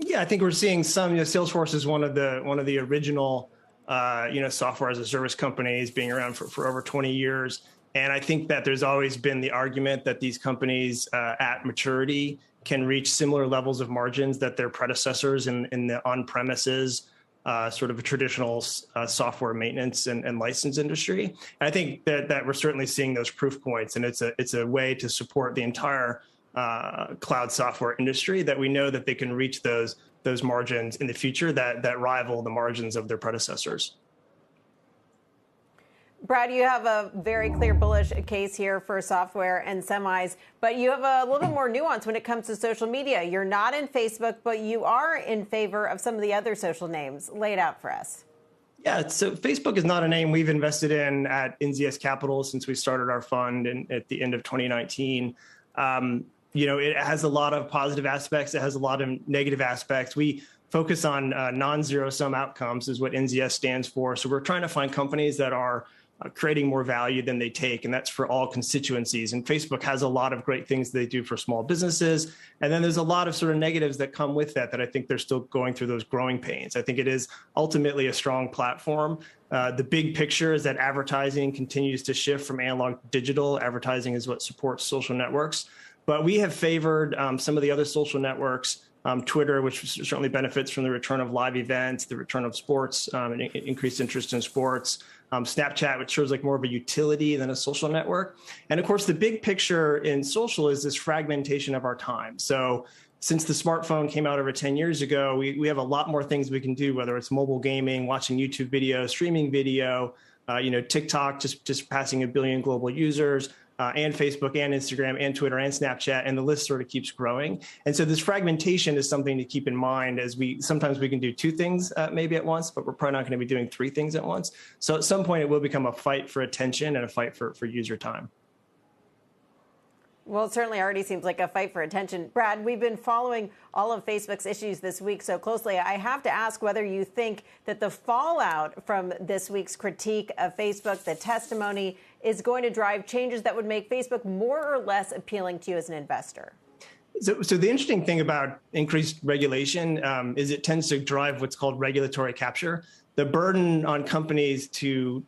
Yeah, I think we're seeing some. Salesforce is one of the original, software as a service companies, being around for over 20 years. And I think that there's always been the argument that these companies at maturity can reach similar levels of margins that their predecessors in the on-premises sort of a traditional software maintenance and license industry. And I think that we're certainly seeing those proof points, and it's a way to support the entire cloud software industry that we know that they can reach those margins in the future that rival the margins of their predecessors. Brad, you have a very clear bullish case here for software and semis, but you have a little bit more nuance when it comes to social media. You're not in Facebook, but you are in favor of some of the other social names. Lay it out for us. Yeah, so Facebook is not a name we've invested in at NZS Capital since we started our fund at the end of 2019. It has a lot of positive aspects. It has a lot of negative aspects. We focus on non-zero sum outcomes is what NZS stands for. So we're trying to find companies that are creating more value than they take, and that's for all constituencies. And Facebook has a lot of great things they do for small businesses. And then there's a lot of sort of negatives that come with that I think they're still going through those growing pains. I think it is ultimately a strong platform. The big picture is that advertising continues to shift from analog to digital. Advertising is what supports social networks. But we have favored some of the other social networks, Twitter, which certainly benefits from the return of live events, the return of sports, and increased interest in sports. Snapchat, which serves like more of a utility than a social network. And of course, the big picture in social is this fragmentation of our time. So since the smartphone came out over 10 years ago, we have a lot more things we can do, whether it's mobile gaming, watching YouTube video, streaming video, TikTok just passing 1 billion global users, and Facebook and Instagram and Twitter and Snapchat, and the list sort of keeps growing. And so this fragmentation is something to keep in mind as sometimes we can do two things maybe at once, but we're probably not going to be doing three things at once. So at some point it will become a fight for attention and a fight for user time. Well, it certainly already seems like a fight for attention. Brad, we've been following all of Facebook's issues this week so closely. I have to ask whether you think that the fallout from this week's critique of Facebook, the testimony, is going to drive changes that would make Facebook more or less appealing to you as an investor. So the interesting thing about increased regulation is it tends to drive what's called regulatory capture. The burden on companies to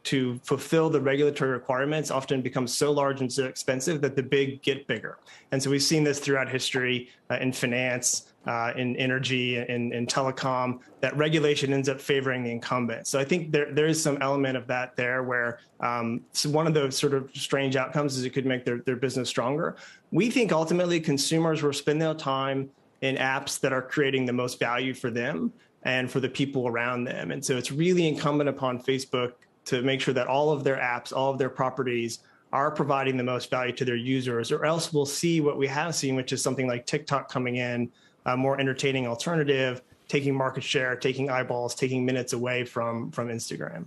fulfill the regulatory requirements often becomes so large and so expensive that the big get bigger. And so we've seen this throughout history in finance, in energy, in telecom, that regulation ends up favoring the incumbent. So I think there is some element of that there where so one of those sort of strange outcomes is it could make their business stronger. We think ultimately consumers will spend their time in apps that are creating the most value for them and for the people around them. And so it's really incumbent upon Facebook to make sure that all of their apps, all of their properties are providing the most value to their users, or else we'll see what we have seen, which is something like TikTok coming in, a more entertaining alternative, taking market share, taking eyeballs, taking minutes away from Instagram.